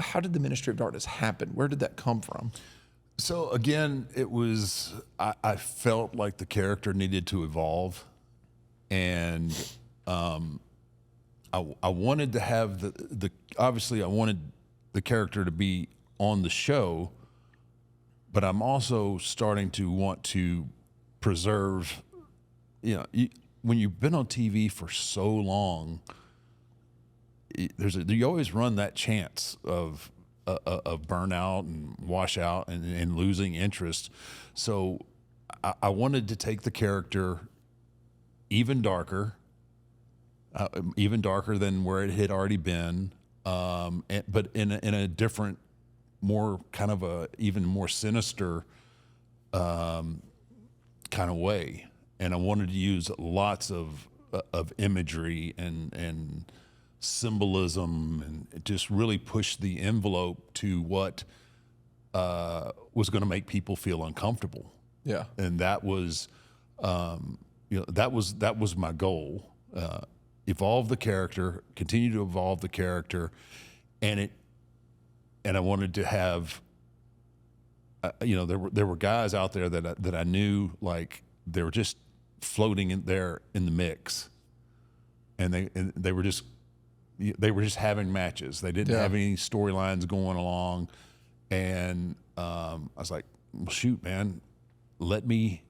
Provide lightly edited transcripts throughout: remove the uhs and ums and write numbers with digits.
how did the Ministry of Darkness happen? Where did that come from? So again, it was, I felt like the character needed to evolve, and I wanted to have obviously I wanted the character to be on the show, but I'm also starting to want to preserve, when you've been on TV for so long, you always run that chance of burnout and washout and losing interest. So I wanted to take the character even darker than where it had already been, but in a different, more kind of even more sinister kind of way. And I wanted to use lots of imagery and symbolism, and just really push the envelope to what was going to make people feel uncomfortable. Yeah. And that was, that was my goal. Evolve the character, continue to evolve the character, and I wanted to have, there were guys out there that I knew, like, they were just floating in there in the mix, and they were just having matches. They didn't have any storylines going along, and I was like, well, shoot, man, let me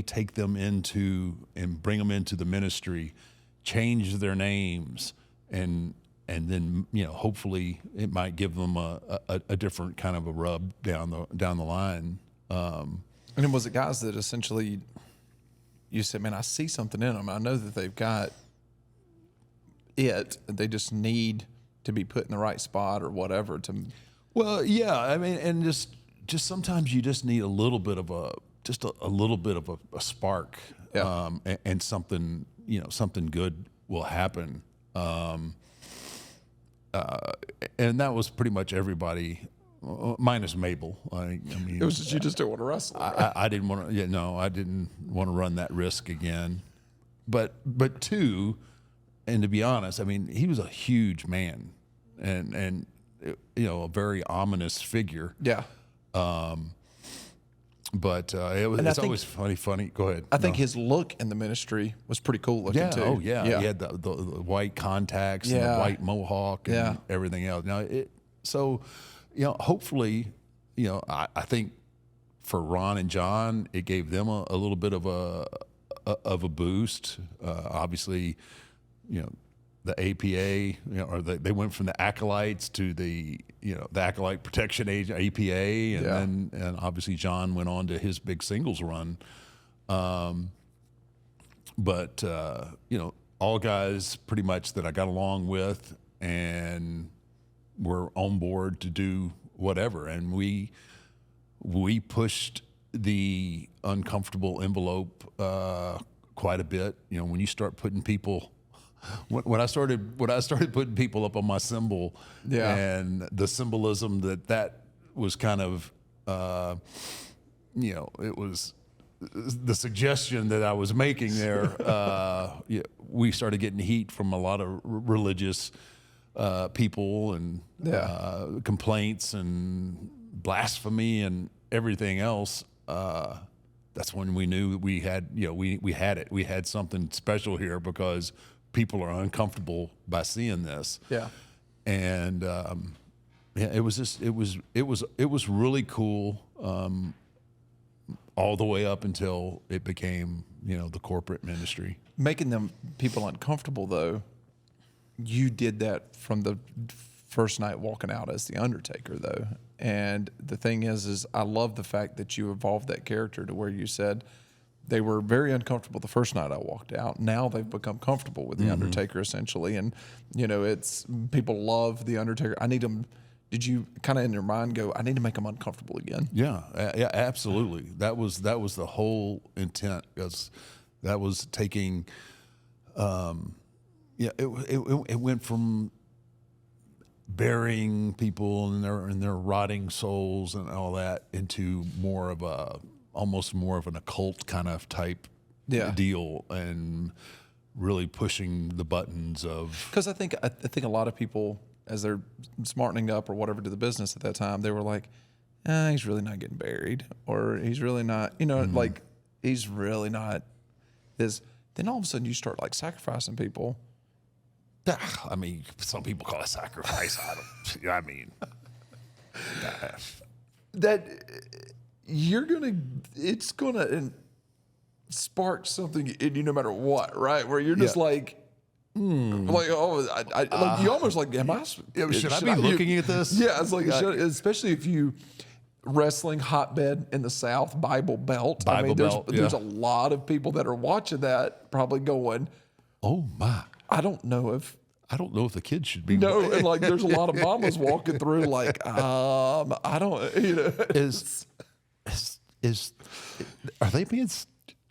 take them into and bring them into the ministry, change their names, and then hopefully it might give them a different kind of a rub down the line. And then was it guys that essentially you said, man, I see something in them. I know that they've got it. They just need to be put in the right spot or whatever. Well, yeah, I mean, and just sometimes you just need a little bit of a spark, and something, something good will happen. And that was pretty much everybody, minus Mabel. I mean, It was just, you just didn't want to wrestle. Right? I didn't want to. I didn't want to run that risk again. But two, and to be honest, I mean, he was a huge man, and a very ominous figure. Yeah. But it's always funny. Go ahead. I think his look in the ministry was pretty cool looking too. Oh yeah. He had the white contacts and the white mohawk and everything else. Now hopefully, I think for Ron and John, it gave them a little bit of a boost. Obviously, the APA, or they went from the acolytes to the acolyte protection agent, APA, and obviously John went on to his big singles run. But all guys pretty much that I got along with and were on board to do whatever, and we pushed the uncomfortable envelope quite a bit. When you start putting people. When I started putting people up on my symbol, and the symbolism that was kind of, it was the suggestion that I was making there. We started getting heat from a lot of religious people, and complaints and blasphemy and everything else. That's when we knew we had, we had it. We had something special here, because people are uncomfortable by seeing this. Yeah. And it was really cool, all the way up until it became, the corporate ministry. Making them people uncomfortable, though, you did that from the first night walking out as the Undertaker, though. And the thing is I love the fact that you evolved that character to where you said, they were very uncomfortable the first night I walked out. Now they've become comfortable with the Undertaker, essentially. And, it's, people love the Undertaker. I need them. Did you kind of in your mind go, I need to make them uncomfortable again? Yeah, absolutely. That was the whole intent, because that was taking, it went from burying people and their rotting souls and all that into almost more of an occult kind of type deal, and really pushing the buttons of. Because I think a lot of people as they're smartening up or whatever to the business at that time, they were like, he's really not getting buried, or he's really not, like he's really not this. Then all of a sudden you start like sacrificing people. I mean, some people call it sacrifice. I mean, that it's gonna spark something in you no matter what, right? Where you're just like, like, like you almost like, am I? Should I be looking at this? Yeah, it's like, especially if you wrestling hotbed in the South, Bible Belt. There's a lot of people that are watching that probably going, oh my, I don't know if the kids should be. No, and like there's a lot of mamas walking through like, I don't, Is are they being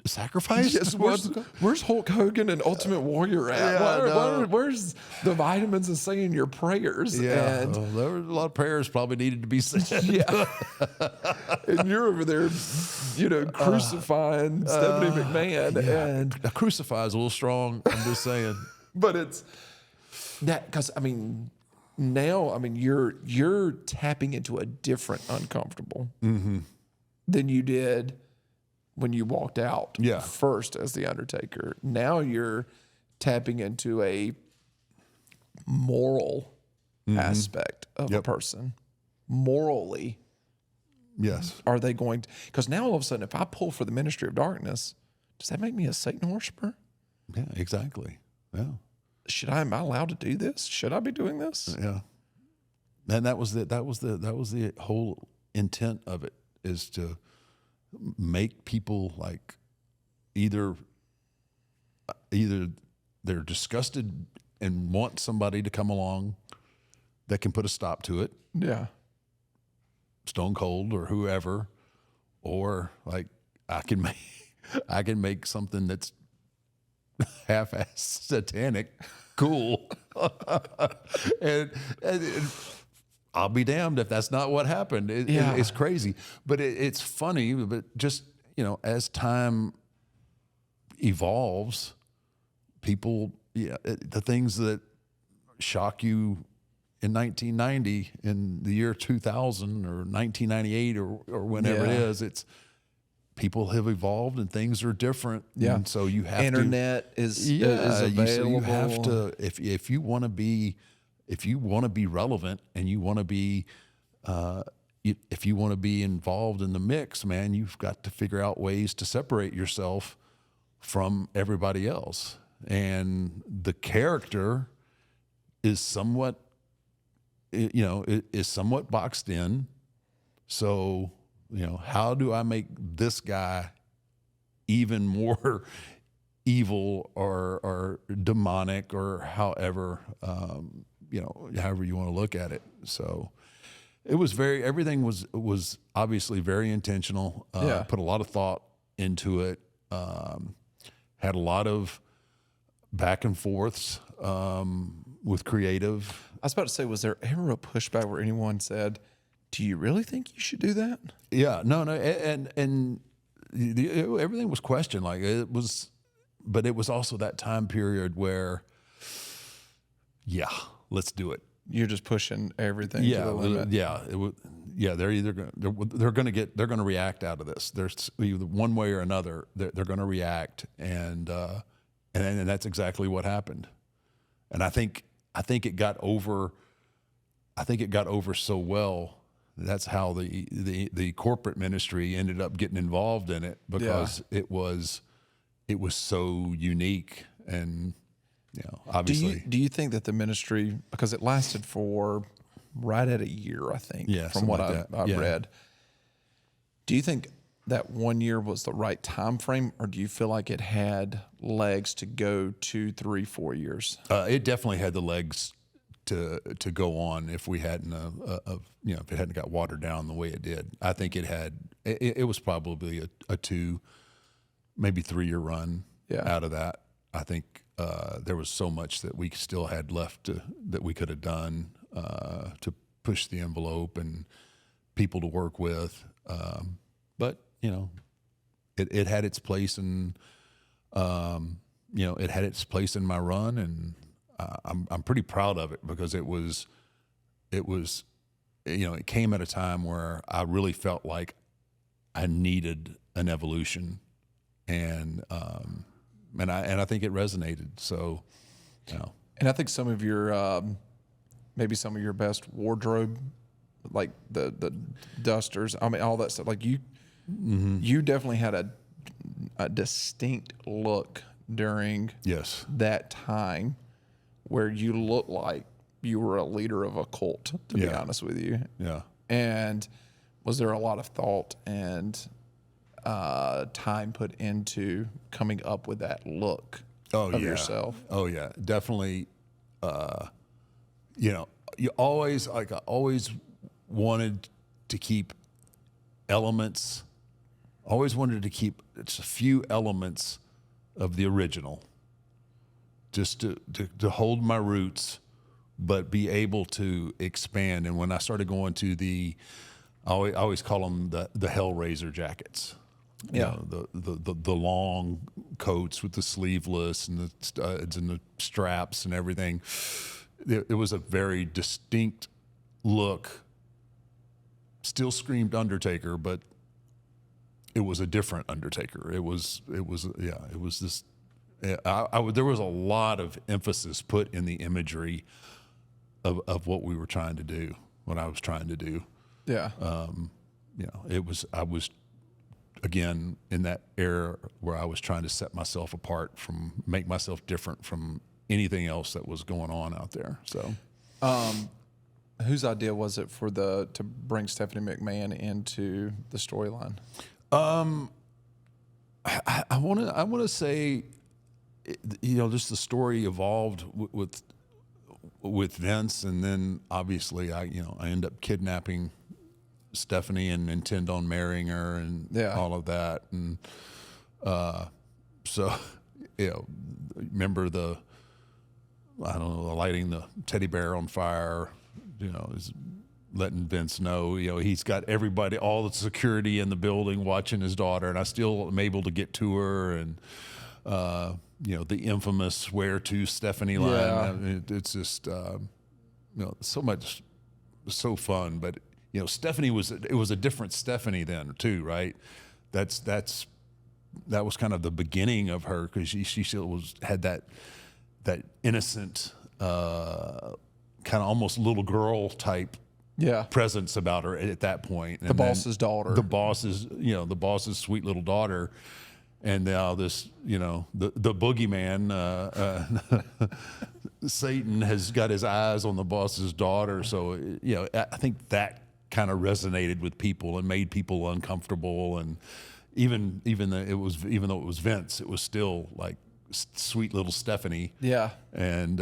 sacrificed? Yes, where's Hulk Hogan and Ultimate Warrior at? Where's the vitamins and saying your prayers? Yeah, and there were a lot of prayers probably needed to be said. Yeah, and you're over there, crucifying Stephanie McMahon, and a crucify is a little strong. I'm just saying, but it's that because now you're tapping into a different uncomfortable than you did when you walked out first as the Undertaker. Now you're tapping into a moral aspect of a person. Morally, yes. Are they going to? Because now all of a sudden, if I pull for the ministry of darkness, does that make me a Satan worshiper? Yeah, exactly. Yeah. Am I allowed to do this? Should I be doing this? Yeah. And that was the whole intent of it, is to make people like either they're disgusted and want somebody to come along that can put a stop to it. Yeah. Stone Cold or whoever, or like I can make something that's half-ass satanic cool. and I'll be damned if that's not what happened. It's crazy, but it's funny. But just, as time evolves, people, the things that shock you in 1990, in the year 2000 or 1998 or whenever it is, it's people have evolved and things are different. Yeah. And so you have Internet is available. So you have to, if you want to be relevant and you want to be, if you want to be involved in the mix, man, you've got to figure out ways to separate yourself from everybody else. And the character is somewhat, is somewhat boxed in. So, how do I make this guy even more evil or demonic or however, however you want to look at it. So it was everything was obviously very intentional. Put a lot of thought into it. Had a lot of back and forths with creative. I was about to say, was there ever a pushback where anyone said, do you really think you should do that? Yeah, no. And everything was questioned. Like it was, but it was also that time period where, let's do it. You're just pushing everything to the limit. They're going to react out of this. There's either one way or another. They're going to react, and that's exactly what happened. And I think it got over. I think it got over so well. That's how the corporate ministry ended up getting involved in it, because it was so unique. And obviously, do you think that the ministry, because it lasted for right at a year, I think, from what I read, do you think that 1 year was the right time frame, or do you feel like it had legs to go 2, 3, 4 years? It definitely had the legs to go on if we hadn't if it hadn't got watered down the way it did. I think it was probably a 2, maybe 3 year run out of that. I think there was so much that we still had left that we could have done to push the envelope and people to work with. But it had its place, and it had its place in my run, and I'm pretty proud of it, because it was it was, it came at a time where I really felt like I needed an evolution, and I think it resonated. So, And I think some of your maybe some of your best wardrobe, like the dusters, I mean all that stuff. Like you definitely had a distinct look during yes, that time where you looked like you were a leader of a cult, to be honest with you. yeah. And was there a lot of thought and time put into coming up with that look of yourself? Oh yeah, definitely. You always I always wanted to keep elements. Always wanted to keep just a few elements of the original, just to hold my roots, but be able to expand. And when I started going to I always call them the Hellraiser jackets. Yeah. The long coats with the sleeveless and the studs and the straps and everything. It was a very distinct look. Still screamed Undertaker, but it was a different Undertaker. It was this. There was a lot of emphasis put in the imagery of what we were trying to do, what I was trying to do. Yeah. I was again in that era where I was trying to set myself apart make myself different from anything else that was going on out there. So, whose idea was it to bring Stephanie McMahon into the storyline? I want to say, just the story evolved with Vince, and then obviously I end up kidnapping Stephanie and intend on marrying her and all of that. And so, remember lighting the teddy bear on fire, is letting Vince know, he's got everybody, all the security in the building watching his daughter, and I still am able to get to her. And, the infamous "Where to Stephanie" line. Yeah. I mean, it's just, so much, so fun. But, Stephanie it was a different Stephanie then too, right? That was kind of the beginning of her, because she still had that innocent, kind of almost little girl type presence about her at that point. The boss's daughter. The boss's sweet little daughter. And now this, the boogeyman, Satan has got his eyes on the boss's daughter. So, I think that kind of resonated with people and made people uncomfortable. And even though it was Vince, it was still like sweet little Stephanie. Yeah. And,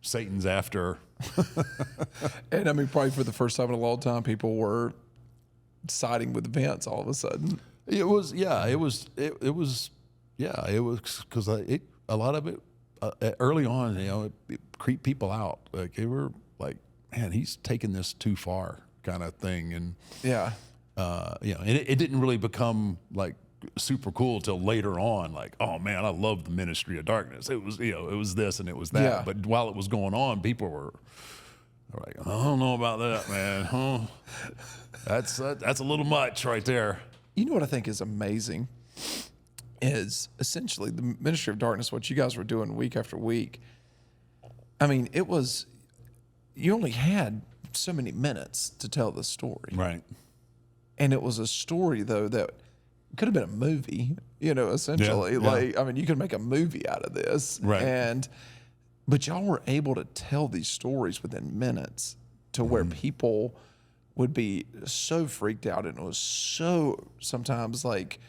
Satan's after. And I mean, probably for the first time in a long time, people were siding with Vince all of a sudden. It was because a lot of it early on, it creeped people out. Like they were like, man, he's taking this too far, kind of thing. And and it didn't really become like super cool till later on. Like, oh man, I love the Ministry of Darkness. It was it was this and it was that. Yeah. But while it was going on, people were like, I don't know about that, man. Oh, that's a little much right there. You know what I think is amazing is essentially the Ministry of Darkness, what you guys were doing week after week. I mean, you only had so many minutes to tell the story. Right. And it was a story, though, that could have been a movie, essentially. Yeah. Like, I mean, you could make a movie out of this. Right. But y'all were able to tell these stories within minutes to where people would be so freaked out, and it was so sometimes like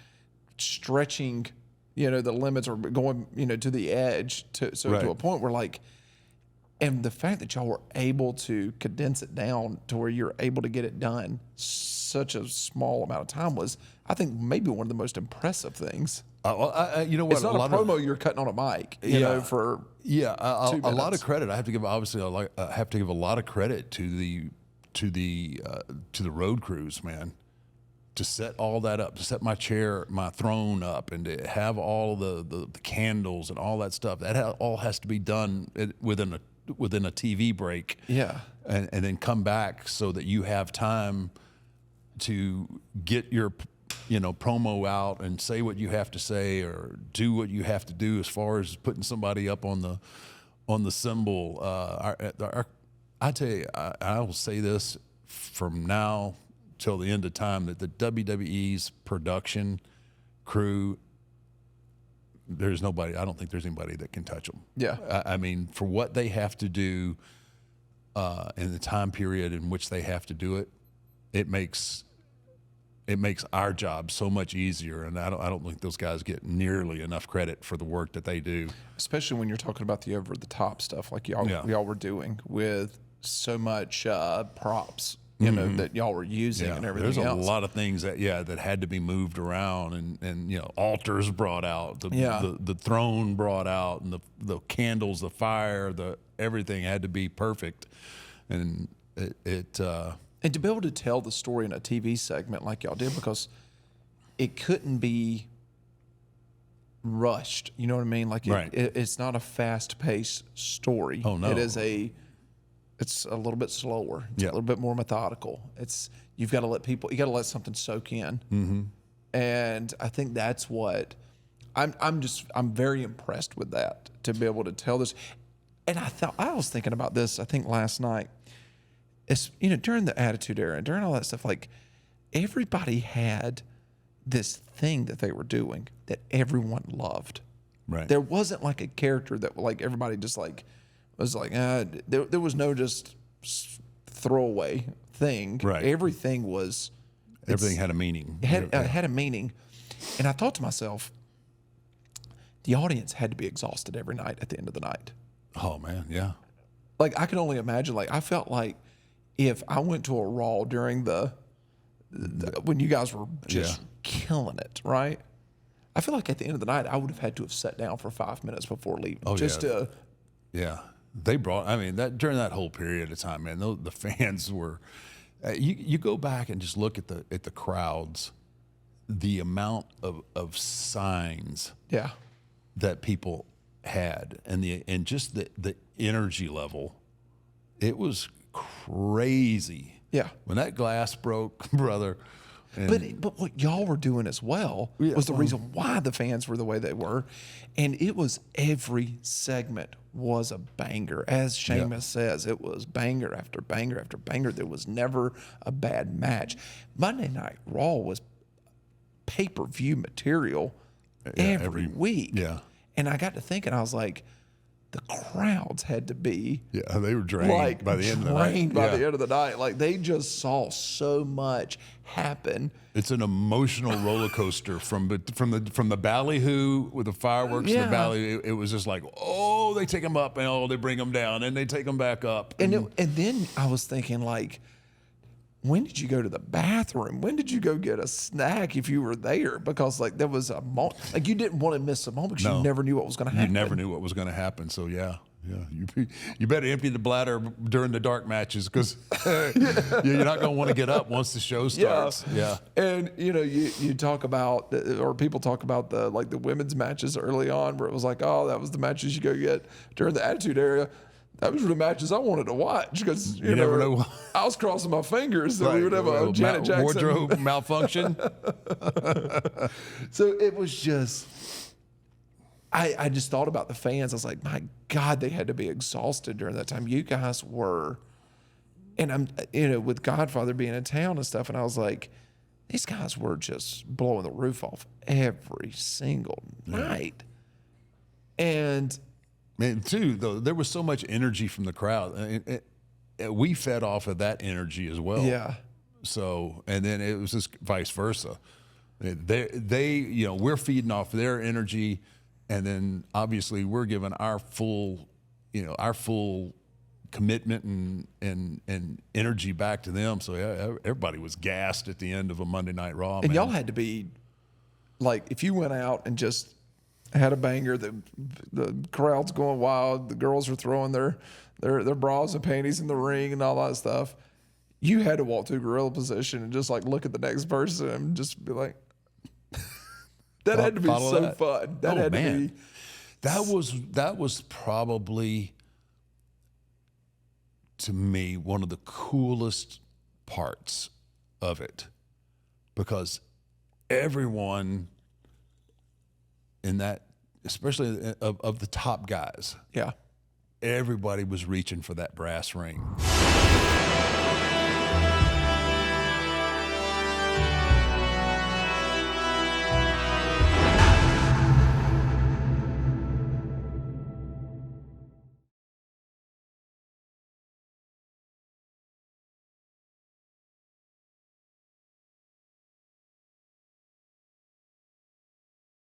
stretching, the limits, or going, to the edge to a point where like, and the fact that y'all were able to condense it down to where you're able to get it done such a small amount of time was, I think, maybe one of the most impressive things. You know what? It's not a promo you're cutting on a mic, for 2 minutes. A lot of credit. I have to give a lot of credit to the road crews, man, to set all that up, to set my throne up, and to have all the candles and all that stuff. That all has to be done within a TV break. Yeah. and then come back so that you have time to get your promo out and say what you have to say or do what you have to do as far as putting somebody up on the symbol. I tell you, I will say this from now till the end of time, that the WWE's production crew, there's nobody, I don't think there's anybody that can touch them. Yeah. I mean, for what they have to do in the time period in which they have to do it, it makes our job so much easier. And I don't think those guys get nearly enough credit for the work that they do. Especially when you're talking about the over-the-top stuff like y'all were doing with so much props, that y'all were using and everything else. There's a lot of things that had to be moved around and altars brought out, the throne brought out, and the candles, the fire, everything had to be perfect. And and to be able to tell the story in a TV segment like y'all did, because it couldn't be rushed. You know what I mean? Like it's not a fast-paced story. Oh no, it's a little bit slower. It's a little bit more methodical. You got to let something soak in. Mm-hmm. And I think that's what I'm very impressed with that, to be able to tell this. And I was thinking about this, I think last night. It's, during the Attitude Era, during all that stuff, like everybody had this thing that they were doing that everyone loved. Right. There wasn't like a character that like everybody just like was like, there was no just throwaway thing. Right. Everything had a meaning. It had a meaning. And I thought to myself, the audience had to be exhausted every night at the end of the night. Oh man, yeah. Like I can only imagine, like I felt like if I went to a Raw during when you guys were just killing it, right? I feel like at the end of the night, I would have had to have sat down for 5 minutes before leaving. Yeah. They brought, during that whole period of time, man, the fans were, you go back and just look at the crowds, the amount of signs that people had, and just the energy level, it was crazy. Yeah. When that glass broke, brother. But what y'all were doing as well was the reason why the fans were the way they were. And it was every segment was a banger. As Sheamus says, it was banger after banger after banger. There was never a bad match. Monday Night Raw was pay-per-view material every week. Yeah. And I got to thinking, I was like, the crowds had to be they were drained by the end of the night. By the end of the night. Like they just saw so much happen. It's an emotional roller coaster from the ballyhoo with the fireworks and the ballyhoo. It was just like, they take them up and they bring them down and they take them back up. And then I was thinking, like, when did you go to the bathroom? When did you go get a snack if you were there? Because like there was a moment, like you didn't want to miss a moment because you never knew what was going to happen. You never knew what was going to happen. So you better empty the bladder during the dark matches, because you're not going to want to get up once the show starts. Yeah. And you talk about, or people talk about the women's matches early on, where it was like, that was the matches you go get during the Attitude Era. That was the matches I wanted to watch, because you never know. I was crossing my fingers that we would have a Janet Jackson wardrobe malfunction. So it was just, I just thought about the fans. I was like, my God, they had to be exhausted during that time. You guys were, and I'm, with Godfather being in town and stuff, and I was like, these guys were just blowing the roof off every single night. And man, too, though, there was so much energy from the crowd. We fed off of that energy as well. Yeah. So, and then it was just vice versa. We're feeding off their energy, and then obviously we're giving our full commitment and energy back to them. So everybody was gassed at the end of a Monday Night Raw. And y'all had to be, like, if you went out and just had a banger, the crowd's going wild, the girls are throwing their bras and panties in the ring and all that stuff, you had to walk to a gorilla position and just like look at the next person and just be like, that had to be so fun. That had to be. That was probably to me, one of the coolest parts of it, because everyone in that, especially of the top guys, Yeah. everybody was reaching for that brass ring.